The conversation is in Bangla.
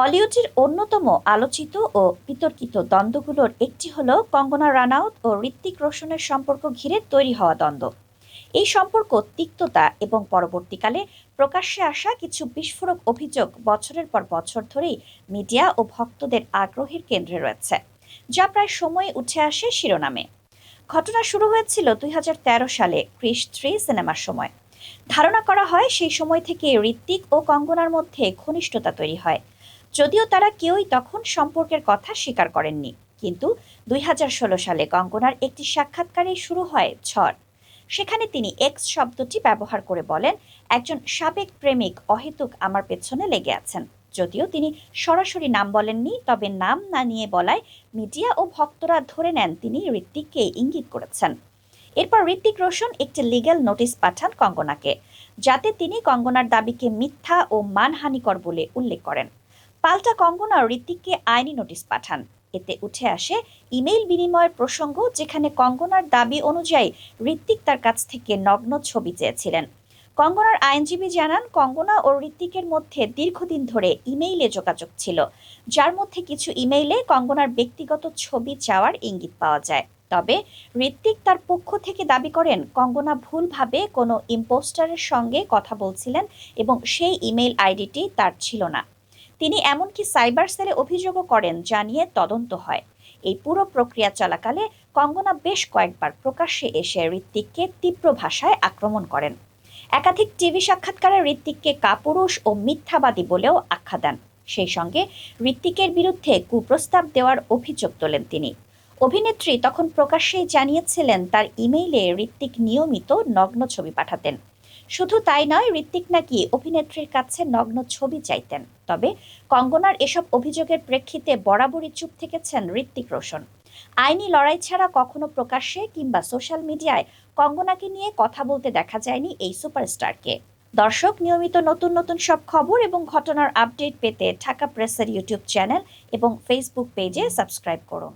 বলিউডের অন্যতম আলোচিত ও বিতর্কিত দ্বন্দ্বগুলোর একটি হলো কঙ্গনা রানাউত ও ঋত্বিক রোশনের সম্পর্ক ঘিরে তৈরি হওয়া দ্বন্দ্ব। এই সম্পর্ক তিক্ততা এবং পরবর্তীকালে প্রকাশ্যে আসা কিছু বিস্ফোরক অভিযোগ বছরের পর বছর ধরেই মিডিয়া ও ভক্তদের আগ্রহের কেন্দ্রে রয়েছে, যা প্রায় সময় উঠে আসে শিরোনামে। ঘটনা শুরু হয়েছিল ২০১৩ সালে ক্রিশ ৩ সিনেমার সময়। ধারণা করা হয় সেই সময় থেকে ঋত্বিক ও কঙ্গনার মধ্যে ঘনিষ্ঠতা তৈরি হয়, যদিও তারা কেউই তখন সম্পর্কের কথা স্বীকার করেননি। কিন্তু ২০১৬ সালে কঙ্গনার একটি সাক্ষাৎকারেই শুরু হয় ঝড়। সেখানে তিনি এক্স শব্দটি ব্যবহার করে বলেন, একজন সাবেক প্রেমিক অহেতুক আমার পেছনে লেগে আছেন। যদিও তিনি সরাসরি নাম বলেননি, তবে নাম না নিয়ে বলায় মিডিয়া ও ভক্তরা ধরে নেন তিনি ঋত্বিককে ইঙ্গিত করেছেন। এরপর ঋত্বিক রোশন একটি লিগ্যাল নোটিশ পাঠান কঙ্গনাকে, যাতে তিনি কঙ্গনার দাবিকে মিথ্যা ও মানহানিকর বলে উল্লেখ করেন। পাল্টা কঙ্গনা ঋত্বিককে আইনি নোটিশ পাঠান। এতে উঠে আসে ইমেইল বিনিময়ের প্রসঙ্গ, যেখানে কঙ্গনার দাবি অনুযায়ী ঋত্বিক তার কাছ থেকে নগ্ন ছবি চেয়েছিলেন। কঙ্গনার আইনজীবী জানান, কঙ্গনা ও ঋত্বিকের মধ্যে দীর্ঘদিন ধরে ইমেইলে যোগাযোগ ছিল, যার মধ্যে কিছু ইমেইলে কঙ্গনার ব্যক্তিগত ছবি চাওয়ার ইঙ্গিত পাওয়া যায়। তবে ঋত্বিক তার পক্ষ থেকে দাবি করেন, কঙ্গনা ভুলভাবে কোনো ইম্পোস্টারের সঙ্গে কথা বলছিলেন এবং সেই ইমেইল আইডিটি তার ছিল না। তিনি এমনকি সাইবার সেলে অভিযোগও করেন, যা নিয়ে তদন্ত হয়। এই পুরো প্রক্রিয়া চলাকালে কঙ্গনা বেশ কয়েকবার প্রকাশ্যে এসে ঋত্বিককে তীব্র ভাষায় আক্রমণ করেন। একাধিক টিভি সাক্ষাৎকারে ঋত্বিককে কাপুরুষ ও মিথ্যাবাদী বলেও আখ্যা দেন। সেই সঙ্গে ঋত্বিকের বিরুদ্ধে কুপ্রস্তাব দেওয়ার অভিযোগ তোলেন তিনি। অভিনেত্রী তখন প্রকাশ্যেই জানিয়েছিলেন, তার ইমেইলে ঋত্বিক নিয়মিত নগ্ন ছবি পাঠাতেন। শুধু তাই নয়, ঋত্বিক নাকি অভিনেত্রীর কাছে নগ্ন ছবি চাইতেন। তবে কঙ্গনার এসব অভিযোগের প্রেক্ষিতে বরাবরই চুপ থেকেছেন ঋত্বিক রোশন। আইনি লড়াই ছাড়া কখনো প্রকাশ্যে কিংবা সোশ্যাল মিডিয়ায় কঙ্গনাকে নিয়ে কথা বলতে দেখা যায়নি এই সুপারস্টারকে। দর্শক, নিয়মিত নতুন নতুন সব খবর এবং ঘটনার আপডেট পেতে ঢাকা প্রেসের ইউটিউব চ্যানেল এবং ফেসবুক পেজে সাবস্ক্রাইব করুন।